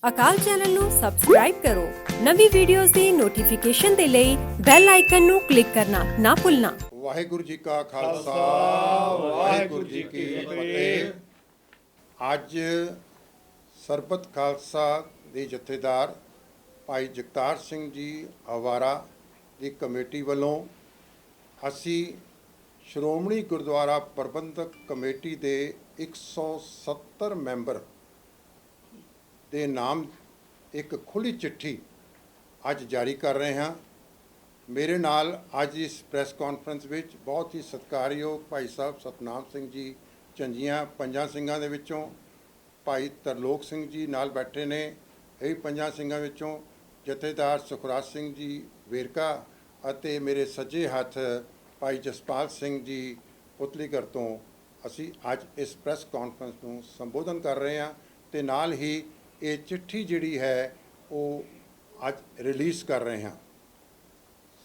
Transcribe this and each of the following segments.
ਅਕਾਲ channel ਨੂੰ subscribe ਕਰੋ। ਨਵੀਂ ਵੀਡੀਓਜ਼ ਦੀ ਨੋਟੀਫਿਕੇਸ਼ਨ ਦੇ ਲਈ ਬੈਲ ਆਈਕਨ ਨੂੰ ਕਲਿੱਕ ਕਰਨਾ ਨਾ ਭੁੱਲਣਾ। ਵਾਹਿਗੁਰੂ ਜੀ ਕਾ ਖਾਲਸਾ ਵਾਹਿਗੁਰੂ ਜੀ ਕੀ ਫਤਿਹ। ਅੱਜ ਸਰਬੱਤ ਖਾਲਸਾ ਦੇ ਜਥੇਦਾਰ ਭਾਈ ਜਗਤਾਰ ਸਿੰਘ ਜੀ ਆਵਾਰਾ ਦੀ ਕਮੇਟੀ ਵੱਲੋਂ ਅਸੀਂ ਸ਼੍ਰੋਮਣੀ ਗੁਰਦੁਆਰਾ ਪ੍ਰਬੰਧਕ ਕਮੇਟੀ ਦੇ 170 ਮੈਂਬਰ ਦੇ ਨਾਮ ਇੱਕ ਖੁੱਲ੍ਹੀ ਚਿੱਠੀ ਅੱਜ ਜਾਰੀ ਕਰ ਰਹੇ ਹਾਂ। ਮੇਰੇ ਨਾਲ ਅੱਜ ਇਸ ਪ੍ਰੈਸ ਕਾਨਫਰੰਸ ਵਿੱਚ ਬਹੁਤ ਹੀ ਸਤਿਕਾਰਯੋਗ ਭਾਈ ਸਾਹਿਬ ਸਤਨਾਮ ਸਿੰਘ ਜੀ ਝੰਜੀਆਂ ਪੰਜਾਂ ਸਿੰਘਾਂ ਦੇ ਵਿੱਚੋਂ, ਭਾਈ ਤਰਲੋਕ ਸਿੰਘ ਜੀ ਨਾਲ ਬੈਠੇ ਨੇ, ਇਹ ਪੰਜਾਂ ਸਿੰਘਾਂ ਵਿੱਚੋਂ ਜਥੇਦਾਰ ਸੁਖਰਾਜ ਸਿੰਘ ਜੀ ਵੇਰਕਾ ਅਤੇ ਮੇਰੇ ਸੱਜੇ ਹੱਥ ਭਾਈ ਜਸਪਾਲ ਸਿੰਘ ਜੀ ਪੁਤਲੀਗੜ੍ਹ ਤੋਂ ਅਸੀਂ ਅੱਜ ਇਸ ਪ੍ਰੈਸ ਕਾਨਫਰੰਸ ਨੂੰ ਸੰਬੋਧਨ ਕਰ ਰਹੇ ਹਾਂ ਤੇ ਨਾਲ ਹੀ ਇਹ ਚਿੱਠੀ ਜਿਹੜੀ ਹੈ ਉਹ ਅੱਜ ਰਿਲੀਜ਼ ਕਰ ਰਹੇ ਹਾਂ।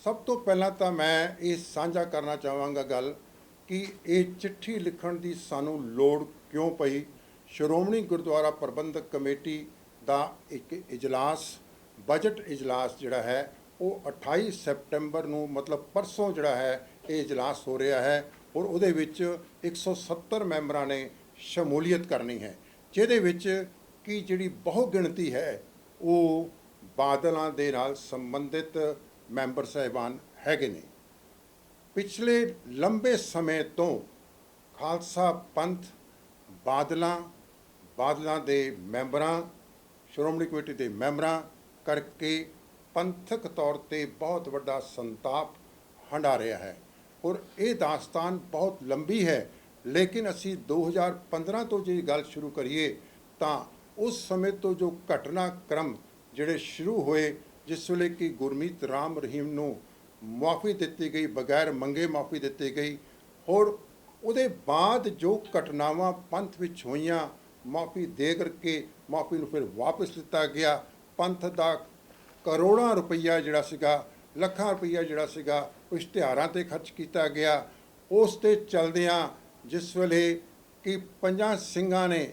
ਸਭ ਤੋਂ ਪਹਿਲਾਂ ਤਾਂ ਮੈਂ ਇਹ ਸਾਂਝਾ ਕਰਨਾ ਚਾਹਾਂਗਾ ਗੱਲ ਕਿ ਇਹ ਚਿੱਠੀ ਲਿਖਣ ਦੀ ਸਾਨੂੰ ਲੋੜ ਕਿਉਂ ਪਈ। ਸ਼੍ਰੋਮਣੀ ਗੁਰਦੁਆਰਾ ਪ੍ਰਬੰਧਕ ਕਮੇਟੀ ਦਾ ਇੱਕ ਇਜਲਾਸ, ਬਜਟ ਇਜਲਾਸ ਜਿਹੜਾ ਹੈ ਉਹ 28 ਸੈਪਟੈਂਬਰ ਨੂੰ ਮਤਲਬ ਪਰਸੋਂ ਜਿਹੜਾ ਹੈ ਇਹ ਇਜਲਾਸ ਹੋ ਰਿਹਾ ਹੈ ਔਰ ਉਹਦੇ ਵਿੱਚ 170 ਮੈਂਬਰਾਂ ਨੇ ਸ਼ਮੂਲੀਅਤ ਕਰਨੀ ਹੈ, ਜਿਹਦੇ ਵਿੱਚ ਕਿ ਜਿਹੜੀ ਬਹੁ ਗਿਣਤੀ ਹੈ ਉਹ ਬਾਦਲਾਂ ਦੇ ਨਾਲ ਸੰਬੰਧਿਤ ਮੈਂਬਰ ਸਾਹਿਬਾਨ ਹੈਗੇ ਨੇ। ਪਿਛਲੇ ਲੰਬੇ ਸਮੇਂ ਤੋਂ ਖਾਲਸਾ ਪੰਥ ਬਾਦਲਾਂ ਦੇ ਮੈਂਬਰਾਂ, ਸ਼੍ਰੋਮਣੀ ਕਮੇਟੀ ਦੇ ਮੈਂਬਰਾਂ ਕਰਕੇ ਪੰਥਕ ਤੌਰ ਤੇ ਬਹੁਤ ਵੱਡਾ ਸੰਤਾਪ ਹੰਢਾ ਰਿਹਾ ਹੈ ਔਰ ਇਹ ਦਾਸਤਾਨ ਬਹੁਤ ਲੰਬੀ ਹੈ। ਲੇਕਿਨ ਅਸੀਂ 2015 ਤੋਂ ਜੇ ਗੱਲ ਸ਼ੁਰੂ ਕਰੀਏ ਤਾਂ ਉਸ ਸਮੇਂ ਤੋਂ ਜੋ ਘਟਨਾਕ੍ਰਮ ਜਿਹੜੇ ਸ਼ੁਰੂ ਹੋਏ, ਜਿਸ ਵੇਲੇ ਕਿ ਗੁਰਮੀਤ ਰਾਮ ਰਹੀਮ ਨੂੰ ਮੁਆਫੀ ਦਿੱਤੀ ਗਈ, ਬਗੈਰ ਮੰਗੇ ਮੁਆਫੀ ਦਿੱਤੀ ਗਈ ਔਰ ਉਹਦੇ ਬਾਅਦ ਜੋ ਘਟਨਾਵਾਂ ਪੰਥ ਵਿੱਚ ਹੋਈਆਂ, ਮੁਆਫੀ ਦੇ ਕਰਕੇ ਮੁਆਫੀ ਨੂੰ ਫਿਰ ਵਾਪਸ ਲਿੱਤਾ ਗਿਆ, ਪੰਥ ਦਾ ਕਰੋੜਾਂ ਰੁਪਈਆ ਜਿਹੜਾ ਸੀਗਾ, ਲੱਖਾਂ ਰੁਪਈਆ ਜਿਹੜਾ ਸੀਗਾ ਉਹ ਇਸ਼ਤਿਹਾਰਾਂ 'ਤੇ ਖਰਚ ਕੀਤਾ ਗਿਆ। ਉਸ 'ਤੇ ਚੱਲਦਿਆਂ ਜਿਸ ਵੇਲੇ ਕਿ ਪੰਜਾਂ ਸਿੰਘਾਂ ਨੇ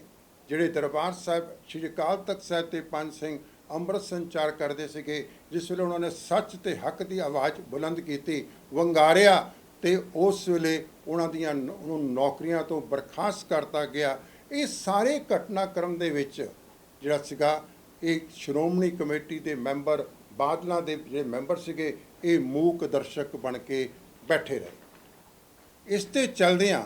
ਜਿਹੜੇ ਦਰਬਾਰ ਸਾਹਿਬ ਸ਼੍ਰੀ ਅਕਾਲ ਤਖਤ ਸਾਹਿਬ ਤੇ ਪੰਜ ਸਿੰਘ ਅੰਮ੍ਰਿਤ ਸੰਚਾਰ ਕਰਦੇ ਸੀਗੇ, ਜਿਸ ਵੇਲੇ ਉਹਨਾਂ ਨੇ ਸੱਚ ਤੇ ਹੱਕ ਦੀ ਆਵਾਜ਼ ਬੁਲੰਦ ਕੀਤੀ, ਵੰਗਾਰਿਆ ਤੇ ਉਸ ਵੇਲੇ ਉਹਨਾਂ ਦੀਆਂ ਨੌਕਰੀਆਂ ਤੋਂ ਬਰਖਾਸਤ ਕਰਤਾ ਗਿਆ। ਇਹ ਸਾਰੇ ਘਟਨਾਕ੍ਰਮ ਦੇ ਵਿੱਚ ਜਿਹੜਾ ਸੀਗਾ ਇਹ ਸ਼੍ਰੋਮਣੀ ਕਮੇਟੀ ਦੇ ਮੈਂਬਰ, ਬਾਦਲਾਂ ਦੇ ਜਿਹੜੇ ਮੈਂਬਰ ਸੀਗੇ, ਇਹ ਮੂਕ ਦਰਸ਼ਕ ਬਣ ਕੇ ਬੈਠੇ ਰਹੇ। ਇਸ ਤੇ ਚੱਲਦਿਆਂ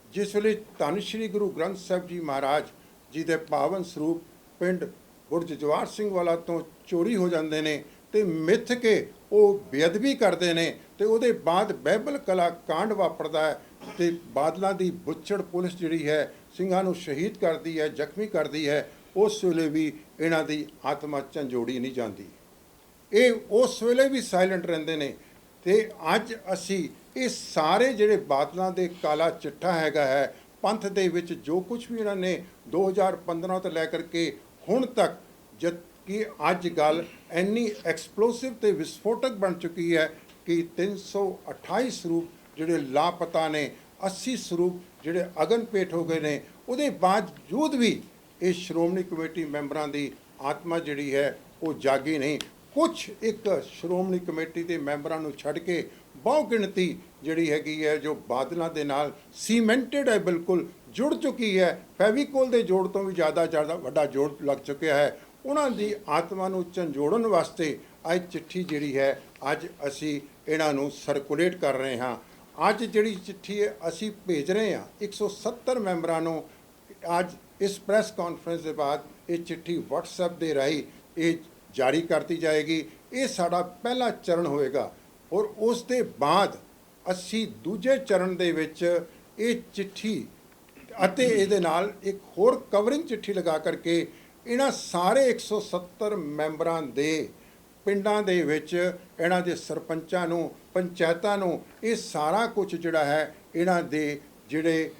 ਜਿਸ ਵੇਲੇ ਧੰਨ ਸ਼੍ਰੀ ਗੁਰੂ ਗ੍ਰੰਥ ਸਾਹਿਬ ਜੀ ਮਹਾਰਾਜ ਜੀ ਦੇ ਪਾਵਨ ਸਰੂਪ ਪਿੰਡ ਬੁਰਜ ਜਵਾਹਰ ਸਿੰਘ ਵਾਲਾ ਤੋਂ ਚੋਰੀ ਹੋ ਜਾਂਦੇ ਨੇ ਤੇ ਮਿੱਥ ਕੇ ਉਹ ਬੇਅਦਬੀ ਕਰਦੇ ਨੇ ਤੇ ਉਹਦੇ ਬਾਅਦ ਬਾਈਬਲ ਕਲਾ ਕਾਂਡ ਵਾਪਰਦਾ ਹੈ ਤੇ ਬਾਦਲਾਂ ਦੀ ਬੁੱਚੜ ਪੁਲਿਸ ਜਿਹੜੀ ਹੈ ਸਿੰਘਾਂ ਨੂੰ ਸ਼ਹੀਦ ਕਰਦੀ ਹੈ, ਜ਼ਖਮੀ ਕਰਦੀ ਹੈ। ਉਸ ਵੇਲੇ ਵੀ ਇਹਨਾਂ ਦੀ ਆਤਮਾ ਝੰਜੋੜੀ ਨਹੀਂ ਜਾਂਦੀ, ਇਹ ਉਸ ਵੇਲੇ ਵੀ ਸਾਇਲੈਂਟ ਰਹਿੰਦੇ ਨੇ। ਤੇ ਅੱਜ ਅਸੀਂ ਇਹ ਸਾਰੇ ਜਿਹੜੇ ਬਾਦਲਾਂ ਦੇ ਕਾਲਾ ਚਿੱਠਾ ਹੈਗਾ ਹੈ, ਪੰਥ ਦੇ ਵਿੱਚ ਜੋ ਕੁਝ ਵੀ ਇਹਨਾਂ ਨੇ 2015 ਤੋਂ ਲੈ ਕਰਕੇ ਹੁਣ ਤੱਕ, ਜਦ ਕਿ ਅੱਜ ਗੱਲ ਇੰਨੀ ਐਕਸਪਲੋਸਿਵ ਤੇ ਵਿਸਫੋਟਕ ਬਣ ਚੁੱਕੀ ਹੈ ਕਿ 328 ਸਰੂਪ ਜਿਹੜੇ ਲਾਪਤਾ ਨੇ, 80 ਸਰੂਪ ਜਿਹੜੇ ਅਗਨਪੇਟ ਹੋ ਗਏ ਨੇ, ਉਹਦੇ ਬਾਵਜੂਦ ਵੀ ਇਹ ਸ਼੍ਰੋਮਣੀ ਕਮੇਟੀ ਮੈਂਬਰਾਂ ਦੀ ਆਤਮਾ ਜਿਹੜੀ ਹੈ ਉਹ ਜਾਗੀ ਨਹੀਂ। ਕੁਛ ਇੱਕ ਸ਼੍ਰੋਮਣੀ ਕਮੇਟੀ ਦੇ ਮੈਂਬਰਾਂ ਨੂੰ ਛੱਡ ਕੇ ਬਹੁ ਗਿਣਤੀ ਜਿਹੜੀ ਹੈਗੀ ਹੈ ਜੋ ਬਾਦਲਾਂ ਦੇ ਨਾਲ ਸੀਮੈਂਟਡ ਹੈ, ਬਿਲਕੁਲ ਜੁੜ ਚੁੱਕੀ ਹੈ, ਫੈਵੀਕੋਲ ਦੇ ਜੋੜ ਤੋਂ ਵੀ ਜ਼ਿਆਦਾ ਵੱਡਾ ਜੋੜ ਲੱਗ ਚੁੱਕਿਆ ਹੈ। ਉਹਨਾਂ ਦੀ ਆਤਮਾ ਨੂੰ ਝੰਜੋੜਨ ਵਾਸਤੇ ਅੱਜ ਚਿੱਠੀ ਜਿਹੜੀ ਹੈ ਅੱਜ ਅਸੀਂ ਇਹਨਾਂ ਨੂੰ ਸਰਕੂਲੇਟ ਕਰ ਰਹੇ ਹਾਂ। ਅੱਜ ਜਿਹੜੀ ਚਿੱਠੀ ਹੈ ਅਸੀਂ ਭੇਜ ਰਹੇ ਹਾਂ 170 ਮੈਂਬਰਾਂ ਨੂੰ। ਅੱਜ ਇਸ ਪ੍ਰੈਸ ਕਾਨਫਰੰਸ ਦੇ ਬਾਅਦ ਇਹ ਚਿੱਠੀ WhatsApp ਦੇ ਰਾਹੀਂ ਇਹ ਜਾਰੀ ਕਰਤੀ ਜਾਏਗੀ। ਇਹ ਸਾਡਾ ਪਹਿਲਾ ਚਰਨ ਹੋਏਗਾ ਔਰ ਉਸ ਦੇ ਬਾਅਦ ਅਸੀਂ ਦੂਜੇ ਚਰਨ ਦੇ ਵਿੱਚ ਇਹ ਚਿੱਠੀ ਅਤੇ ਇਹਦੇ ਨਾਲ ਇੱਕ ਹੋਰ ਕਵਰਿੰਗ ਚਿੱਠੀ ਲਗਾ ਕਰਕੇ ਇਹਨਾਂ ਸਾਰੇ 170 ਮੈਂਬਰਾਂ ਦੇ ਪਿੰਡਾਂ ਦੇ ਵਿੱਚ ਇਹਨਾਂ ਦੇ ਸਰਪੰਚਾਂ ਨੂੰ, ਪੰਚਾਇਤਾਂ ਨੂੰ ਇਹ ਸਾਰਾ ਕੁਝ ਜਿਹੜਾ ਹੈ ਇਹਨਾਂ ਦੇ ਜਿਹੜੇ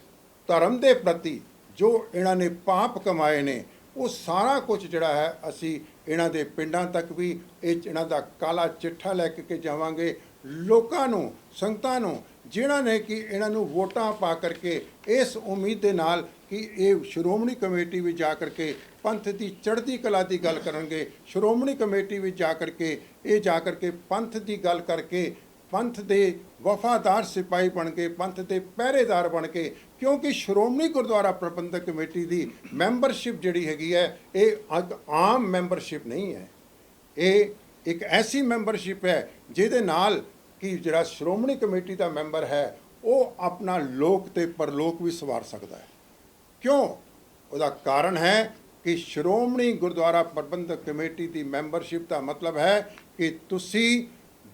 ਧਰਮ ਦੇ ਪ੍ਰਤੀ ਜੋ ਇਹਨਾਂ ਨੇ ਪਾਪ ਕਮਾਏ ਨੇ ਉਹ ਸਾਰਾ ਕੁਝ ਜਿਹੜਾ ਹੈ ਅਸੀਂ ਇਹਨਾਂ ਦੇ ਪਿੰਡਾਂ ਤੱਕ ਵੀ ਇਹਨਾਂ ਦਾ ਕਾਲਾ ਚਿੱਠਾ ਲੈ ਕੇ ਜਾਵਾਂਗੇ। ਲੋਕਾਂ ਨੂੰ, ਸੰਗਤਾਂ ਨੂੰ ਜਿਨ੍ਹਾਂ ਨੇ ਕਿ ਇਹਨਾਂ ਨੂੰ ਵੋਟਾਂ ਪਾ ਕਰਕੇ ਇਸ ਉਮੀਦ ਦੇ ਨਾਲ ਕਿ ਇਹ ਸ਼੍ਰੋਮਣੀ ਕਮੇਟੀ ਵਿੱਚ ਜਾ ਕਰਕੇ ਪੰਥ ਦੀ ਚੜ੍ਹਦੀ ਕਲਾ ਦੀ ਗੱਲ ਕਰਨਗੇ, ਸ਼੍ਰੋਮਣੀ ਕਮੇਟੀ ਵਿੱਚ ਜਾ ਕਰਕੇ ਪੰਥ ਦੀ ਗੱਲ ਕਰਕੇ ਪੰਥ ਦੇ ਵਫਾਦਾਰ ਸਿਪਾਹੀ ਬਣ ਕੇ, ਪੰਥ ਦੇ ਪਹਿਰੇਦਾਰ ਬਣ ਕੇ, ਕਿਉਂਕਿ ਸ਼੍ਰੋਮਣੀ ਗੁਰਦੁਆਰਾ ਪ੍ਰਬੰਧਕ ਕਮੇਟੀ ਦੀ ਮੈਂਬਰਸ਼ਿਪ ਜਿਹੜੀ ਹੈਗੀ ਹੈ ਇਹ ਆਮ ਮੈਂਬਰਸ਼ਿਪ ਨਹੀਂ ਹੈ। ਇਹ ਇੱਕ ਐਸੀ ਮੈਂਬਰਸ਼ਿਪ ਹੈ ਜਿਹਦੇ ਨਾਲ ਕਿ ਜਿਹੜਾ ਸ਼੍ਰੋਮਣੀ ਕਮੇਟੀ ਦਾ ਮੈਂਬਰ ਹੈ ਉਹ ਆਪਣਾ ਲੋਕ ਤੇ ਪਰਲੋਕ ਵੀ ਸਵਾਰ ਸਕਦਾ ਹੈ। ਕਿਉਂ? ਉਹਦਾ ਕਾਰਨ ਹੈ ਕਿ ਸ਼੍ਰੋਮਣੀ ਗੁਰਦੁਆਰਾ ਪ੍ਰਬੰਧਕ ਕਮੇਟੀ ਦੀ ਮੈਂਬਰਸ਼ਿਪ ਦਾ ਮਤਲਬ ਹੈ ਕਿ ਤੁਸੀਂ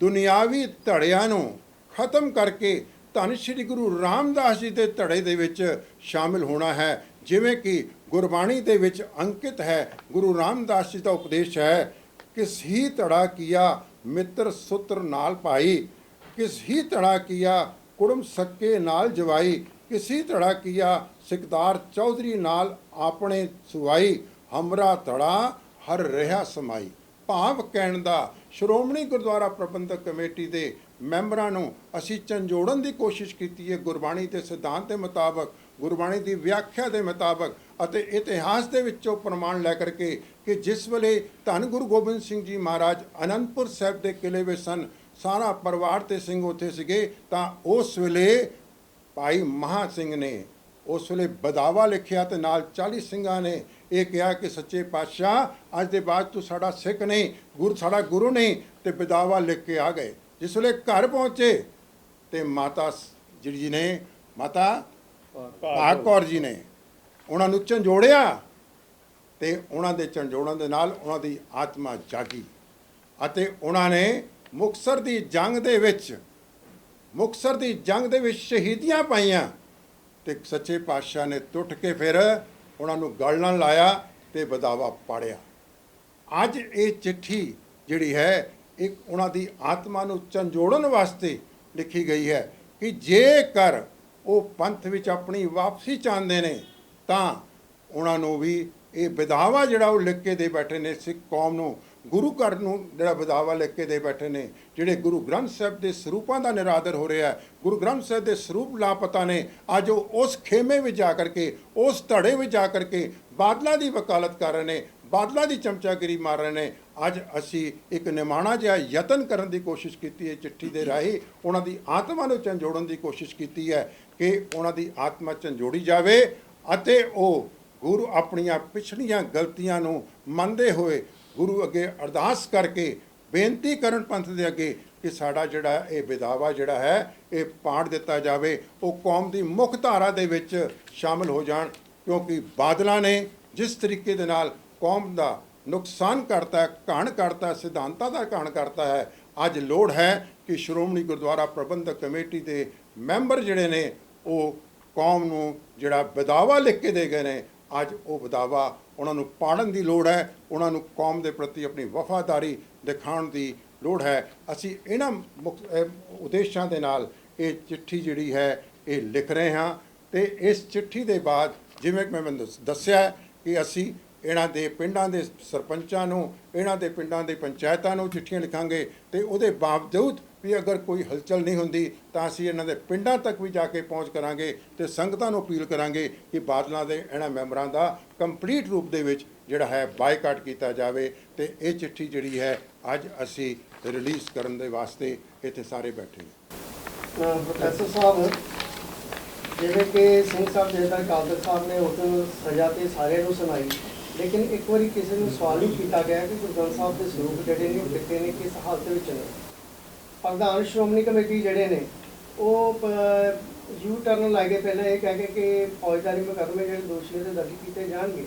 ਦੁਨਿਆਵੀ ਧੜਿਆਂ ਨੂੰ ਖਤਮ ਕਰਕੇ ਧੰਨ ਸ਼੍ਰੀ ਗੁਰੂ ਰਾਮਦਾਸ ਜੀ ਦੇ ਧੜੇ ਦੇ ਵਿੱਚ ਸ਼ਾਮਿਲ ਹੋਣਾ ਹੈ। ਜਿਵੇਂ ਕਿ ਗੁਰਬਾਣੀ ਦੇ ਵਿੱਚ ਅੰਕਿਤ ਹੈ, ਗੁਰੂ ਰਾਮਦਾਸ ਜੀ ਦਾ ਉਪਦੇਸ਼ ਹੈ, ਕਿਸ ਹੀ ਧੜਾ ਕੀਆ ਮਿੱਤਰ ਸੁਤਰ ਨਾਲ ਭਾਈ, ਕਿਸ ਹੀ ਧੜਾ ਕੀਆ ਕੁੜਮ ਸੱਕੇ ਨਾਲ ਜਵਾਈ, ਕਿਸੀ ਧੜਾ ਕੀਆ ਸਿਕਦਾਰ ਚੌਧਰੀ ਨਾਲ ਆਪਣੇ ਸੁਵਾਈ, ਹਮਰਾ ਧੜਾ ਹਰ ਰਿਹਾ ਸਮਾਈ। ਭਾਵ ਕਹਿਣ ਦਾ ਸ਼੍ਰੋਮਣੀ ਗੁਰਦੁਆਰਾ ਪ੍ਰਬੰਧਕ ਕਮੇਟੀ ਦੇ ਮੈਂਬਰਾਂ ਨੂੰ ਅਸੀਂ ਝੰਜੋੜਨ ਦੀ ਕੋਸ਼ਿਸ਼ ਕੀਤੀ ਹੈ ਗੁਰਬਾਣੀ ਦੇ ਸਿਧਾਂਤ ਦੇ ਮੁਤਾਬਕ, ਗੁਰਬਾਣੀ ਦੀ ਵਿਆਖਿਆ ਦੇ ਮੁਤਾਬਕ ਅਤੇ ਇਤਿਹਾਸ ਦੇ ਵਿੱਚੋਂ ਪ੍ਰਮਾਣ ਲੈ ਕਰਕੇ ਕਿ ਜਿਸ ਵੇਲੇ ਧੰਨ ਗੁਰੂ ਗੋਬਿੰਦ ਸਿੰਘ ਜੀ ਮਹਾਰਾਜ ਅਨੰਦਪੁਰ ਸਾਹਿਬ ਦੇ ਕਿਲੇ ਵਿੱਚ ਸਨ, ਸਾਰਾ ਪਰਿਵਾਰ ਤੇ ਸਿੰਘ ਉੱਥੇ ਸੀਗੇ, ਤਾਂ ਉਸ ਵੇਲੇ ਭਾਈ ਮਹਾਂ ਸਿੰਘ ਨੇ ਉਸ ਵੇਲੇ ਬਦਾਵਾ ਲਿਖਿਆ ਤੇ ਨਾਲ 40 ਸਿੰਘਾਂ ਨੇ ਇਹ ਕਿਹਾ ਕਿ ਸੱਚੇ ਪਾਤਸ਼ਾਹ ਅੱਜ ਦੇ ਬਾਅਦ ਤੂੰ ਸਾਡਾ ਸਿੱਖ ਨਹੀਂ, ਸਾਡਾ ਗੁਰੂ ਨਹੀਂ, ਤੇ ਬਦਾਵਾ ਲਿਖ ਕੇ ਆ ਗਏ। ਜਿਸ ਵੇਲੇ ਘਰ ਪਹੁੰਚੇ ਤੇ ਮਾਤਾ ਜੀ ਨੇ, ਮਾਤਾ ਭਾਗ ਕੌਰ ਜੀ ਨੇ ਉਹਨਾਂ ਨੂੰ ਝੰਜੋੜਿਆ ਤੇ ਉਹਨਾਂ ਦੇ ਝੰਜੋੜਨ ਦੇ ਨਾਲ ਉਹਨਾਂ ਦੀ ਆਤਮਾ ਜਾਗੀ ਅਤੇ ਉਹਨਾਂ ਨੇ ਮੁਕਤਸਰ ਦੀ ਜੰਗ ਦੇ ਵਿੱਚ ਸ਼ਹੀਦੀਆਂ ਪਾਈਆਂ ਤੇ ਸੱਚੇ ਪਾਤਸ਼ਾਹ ਨੇ ਟੁੱਟ ਕੇ ਫਿਰ ਉਹਨਾਂ ਨੂੰ ਗਲ ਨਾਲ ਲਾਇਆ ਤੇ ਬਦਾਵਾ ਪਾੜਿਆ। ਅੱਜ ਇਹ ਚਿੱਠੀ ਜਿਹੜੀ ਹੈ ਇੱਕ ਉਹਨਾਂ ਦੀ ਆਤਮਾ ਨੂੰ ਝੰਜੋੜਨ ਵਾਸਤੇ ਲਿਖੀ ਗਈ ਹੈ ਕਿ ਜੇਕਰ ਉਹ ਪੰਥ ਵਿੱਚ ਆਪਣੀ ਵਾਪਸੀ ਚਾਹੁੰਦੇ ਨੇ ਤਾਂ ਉਹਨਾਂ ਨੂੰ ਵੀ ਇਹ ਵਿਦਾਵਾ ਜਿਹੜਾ ਉਹ ਲਿਖ ਕੇ ਦੇ ਬੈਠੇ ਨੇ, ਸਿੱਖ ਕੌਮ ਨੂੰ, ਗੁਰੂ ਘਰ ਨੂੰ ਜਿਹੜਾ ਵਿਦਾਵਾ ਲਿਖ ਕੇ ਦੇ ਬੈਠੇ ਨੇ, ਜਿਹੜੇ ਗੁਰੂ ਗ੍ਰੰਥ ਸਾਹਿਬ ਦੇ ਸਰੂਪਾਂ ਦਾ ਨਿਰਾਦਰ ਹੋ ਰਿਹਾ, ਗੁਰੂ ਗ੍ਰੰਥ ਸਾਹਿਬ ਦੇ ਸਰੂਪ ਲਾਪਤਾ ਨੇ, ਅੱਜ ਉਹ ਉਸ ਖੇਮੇ ਵਿੱਚ ਜਾ ਕਰਕੇ, ਉਸ ਧੜੇ ਵਿੱਚ ਜਾ ਕਰਕੇ ਬਾਦਲਾਂ ਦੀ ਵਕਾਲਤ ਕਰ ਰਹੇ ਨੇ, ਬਾਦਲਾਂ ਦੀ ਚਮਚਾਗਿਰੀ ਮਾਰ ਰਹੇ ਨੇ। ਅੱਜ ਅਸੀਂ ਇੱਕ ਨਿਮਾਣਾ ਜਿਹਾ ਯਤਨ ਕਰਨ ਦੀ ਕੋਸ਼ਿਸ਼ ਕੀਤੀ ਹੈ, ਚਿੱਠੀ ਦੇ ਰਾਹੀਂ ਉਹਨਾਂ ਦੀ ਆਤਮਾ ਨੂੰ ਝੰਜੋੜਨ ਦੀ ਕੋਸ਼ਿਸ਼ ਕੀਤੀ ਹੈ ਕਿ ਉਹਨਾਂ ਦੀ ਆਤਮਾ ਝੰਜੋੜੀ ਜਾਵੇ ਅਤੇ ਉਹ ਗੁਰੂ ਆਪਣੀਆਂ ਪਿਛਲੀਆਂ ਗਲਤੀਆਂ ਨੂੰ ਮੰਨਦੇ ਹੋਏ ਗੁਰੂ ਅੱਗੇ ਅਰਦਾਸ ਕਰਕੇ ਬੇਨਤੀ ਕਰਨ ਪੰਥ ਦੇ ਅੱਗੇ ਕਿ ਸਾਡਾ ਜਿਹੜਾ ਇਹ ਵਿਦਾਵਾ ਜਿਹੜਾ ਹੈ ਇਹ ਪਾੜ ਦਿੱਤਾ ਜਾਵੇ, ਉਹ ਕੌਮ ਦੀ ਮੁੱਖ ਧਾਰਾ ਦੇ ਵਿੱਚ ਸ਼ਾਮਿਲ ਹੋ ਜਾਣ। ਕਿਉਂਕਿ ਬਾਦਲਾਂ ਨੇ ਜਿਸ ਤਰੀਕੇ ਦੇ ਨਾਲ ਕੌਮ ਦਾ ਨੁਕਸਾਨ ਕਰਤਾ ਹੈ, ਘਾਣ ਕਰਤਾ, ਸਿਧਾਂਤਾਂ ਦਾ ਘਾਣ ਕਰਤਾ ਹੈ, ਅੱਜ ਲੋੜ ਹੈ ਕਿ ਸ਼੍ਰੋਮਣੀ ਗੁਰਦੁਆਰਾ ਪ੍ਰਬੰਧਕ ਕਮੇਟੀ ਦੇ ਮੈਂਬਰ ਜਿਹੜੇ ਨੇ ਉਹ ਕੌਮ ਨੂੰ ਜਿਹੜਾ ਵਿਦਾਵਾ ਲਿਖ ਕੇ ਦੇ ਗਏ ਨੇ, ਅੱਜ ਉਹ ਵਿਦਾਵਾ ਉਹਨਾਂ ਨੂੰ ਪਾੜਨ ਦੀ ਲੋੜ ਹੈ, ਉਹਨਾਂ ਨੂੰ ਕੌਮ ਦੇ ਪ੍ਰਤੀ ਆਪਣੀ ਵਫਾਦਾਰੀ ਦਿਖਾਉਣ ਦੀ ਲੋੜ ਹੈ। ਅਸੀਂ ਇਹਨਾਂ ਉਦੇਸ਼ਾਂ ਦੇ ਨਾਲ ਇਹ ਚਿੱਠੀ ਜਿਹੜੀ ਹੈ ਇਹ ਲਿਖ ਰਹੇ ਹਾਂ ਤੇ ਇਸ ਚਿੱਠੀ ਦੇ ਬਾਅਦ ਜਿਵੇਂ ਕਿ ਮੈਂ ਮੈਨੂੰ ਦੱਸਿਆ ਕਿ ਅਸੀਂ ਇਹਨਾਂ ਦੇ ਪਿੰਡਾਂ ਦੇ ਸਰਪੰਚਾਂ ਨੂੰ, ਇਹਨਾਂ ਦੇ ਪਿੰਡਾਂ ਦੇ ਪੰਚਾਇਤਾਂ ਨੂੰ ਚਿੱਠੀਆਂ ਲਿਖਾਂਗੇ ਤੇ ਉਹਦੇ ਬਾਵਜੂਦ ਵੀ ਅਗਰ ਕੋਈ ਹਲਚਲ ਨਹੀਂ ਹੁੰਦੀ ਤਾਂ ਅਸੀਂ ਇਹਨਾਂ ਦੇ ਪਿੰਡਾਂ ਤੱਕ ਵੀ ਜਾ ਕੇ ਪਹੁੰਚ ਕਰਾਂਗੇ ਤੇ ਸੰਗਤਾਂ ਨੂੰ ਅਪੀਲ ਕਰਾਂਗੇ ਕਿ ਬਾਦਲਾਂ ਦੇ ਇਹਨਾਂ ਮੈਂਬਰਾਂ ਦਾ ਕੰਪਲੀਟ ਰੂਪ ਦੇ ਵਿੱਚ ਜਿਹੜਾ ਹੈ ਬਾਈਕਾਟ ਕੀਤਾ ਜਾਵੇ। ਤੇ ਇਹ ਚਿੱਠੀ ਜਿਹੜੀ ਹੈ ਅੱਜ ਅਸੀਂ ਰਿਲੀਜ਼ ਕਰਨ ਦੇ ਵਾਸਤੇ ਇੱਥੇ ਸਾਰੇ ਬੈਠੇ ਹਾਂ। ਪ੍ਰੋਫੈਸਰ ਸਾਹਿਬ, ਜਿਵੇਂ ਕਿ ਸਿੰਘ ਸਾਹਿਬ ਜਥੇਦਾਰ ਕਾਲਤਕ ਸਾਹਿਬ ਨੇ ਉਸ ਨੂੰ ਸਜ਼ਾ ਤੇ ਸਾਰਿਆਂ ਨੂੰ ਸੁਣਾਈ, ਲੇਕਿਨ ਇੱਕ ਵਾਰੀ ਕਿਸੇ ਨੂੰ ਸਵਾਲ ਨਹੀਂ ਕੀਤਾ ਗਿਆ ਕਿ ਗੁਰੂ ਗ੍ਰੰਥ ਸਾਹਿਬ ਦੇ ਸਰੂਪ ਜਿਹੜੇ ਨੇ ਉਹ ਕਿੱਥੇ ਨੇ, ਕਿਸ ਹਾਲਤ ਵਿੱਚ ਨੇ। ਪ੍ਰਧਾਨ ਸ਼੍ਰੋਮਣੀ ਕਮੇਟੀ ਜਿਹੜੇ ਨੇ ਉਹ ਯੂ ਟਰਨ ਲੈ ਕੇ ਪਹਿਲਾਂ ਇਹ ਕਹਿ ਕੇ ਕਿ ਫੌਜਦਾਰੀ ਮੁਕੱਦਮੇ ਜਿਹੜੇ ਦੋਸ਼ੀਆਂ ਦੇ ਦਰਜ ਕੀਤੇ ਜਾਣਗੇ।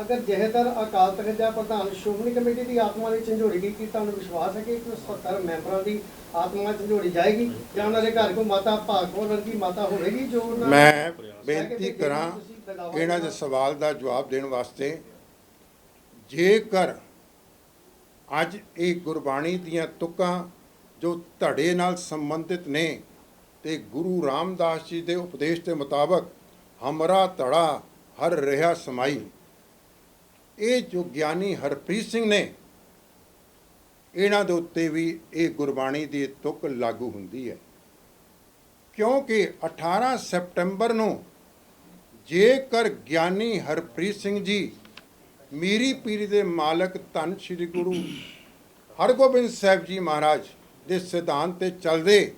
ਅਗਰ ਜਥੇਦਾਰ ਅਕਾਲ ਤਖਤ ਜਾਂ ਪ੍ਰਧਾਨ ਸ਼੍ਰੋਮਣੀ ਕਮੇਟੀ ਦੀ ਆਤਮਾ ਦੀ ਝੰਜੋੜੀ ਕੀਤੀ, ਤੁਹਾਨੂੰ ਵਿਸ਼ਵਾਸ ਹੈ ਕਿ 70 ਮੈਂਬਰਾਂ ਦੀ ਆਤਮਾ ਝੰਜੋੜੀ ਜਾਏਗੀ ਜਾਂ ਉਹਨਾਂ ਦੇ ਘਰ ਕੋਈ ਮਾਤਾ ਭਾਗੋ ਵਰਗੀ ਮਾਤਾ ਹੋਵੇਗੀ ਜੋ ਮੈਂ ਬੇਨਤੀ ਕਰਾਂ ਇਹਨਾਂ ਦੇ ਸਵਾਲ ਦਾ ਜਵਾਬ ਦੇਣ ਵਾਸਤੇ। ਜੇਕਰ ਅੱਜ ਇਹ ਗੁਰਬਾਣੀ ਦੀਆਂ ਤੁਕਾਂ ਜੋ ਧੜੇ ਨਾਲ ਸੰਬੰਧਿਤ ਨੇ ਤੇ ਗੁਰੂ ਰਾਮਦਾਸ ਜੀ ਦੇ ਉਪਦੇਸ਼ ਦੇ ਮੁਤਾਬਕ ਹਮਰਾ ਧੜਾ ਹਰ ਰਿਹਾ ਸਮਾਈ, ਇਹ ਜੋ ਗਿਆਨੀ ਹਰਪ੍ਰੀਤ ਸਿੰਘ ਨੇ ਇਹਨਾਂ ਦੇ ਉੱਤੇ ਵੀ ਇਹ ਗੁਰਬਾਣੀ ਦੀ ਤੁਕ ਲਾਗੂ ਹੁੰਦੀ ਹੈ। ਕਿਉਂਕਿ 18 ਸੈਪਟੰਬਰ ਨੂੰ ਜੇਕਰ ਗਿਆਨੀ ਹਰਪ੍ਰੀਤ ਸਿੰਘ ਜੀ ਮੀਰੀ ਪੀਰੀ ਦੇ ਮਾਲਕ ਧੰਨ ਸ਼੍ਰੀ ਗੁਰੂ ਹਰਗੋਬਿੰਦ ਸਾਹਿਬ ਜੀ ਮਹਾਰਾਜ ਦੇ ਸਿਧਾਂਤ ਤੇ ਚੱਲਦੇ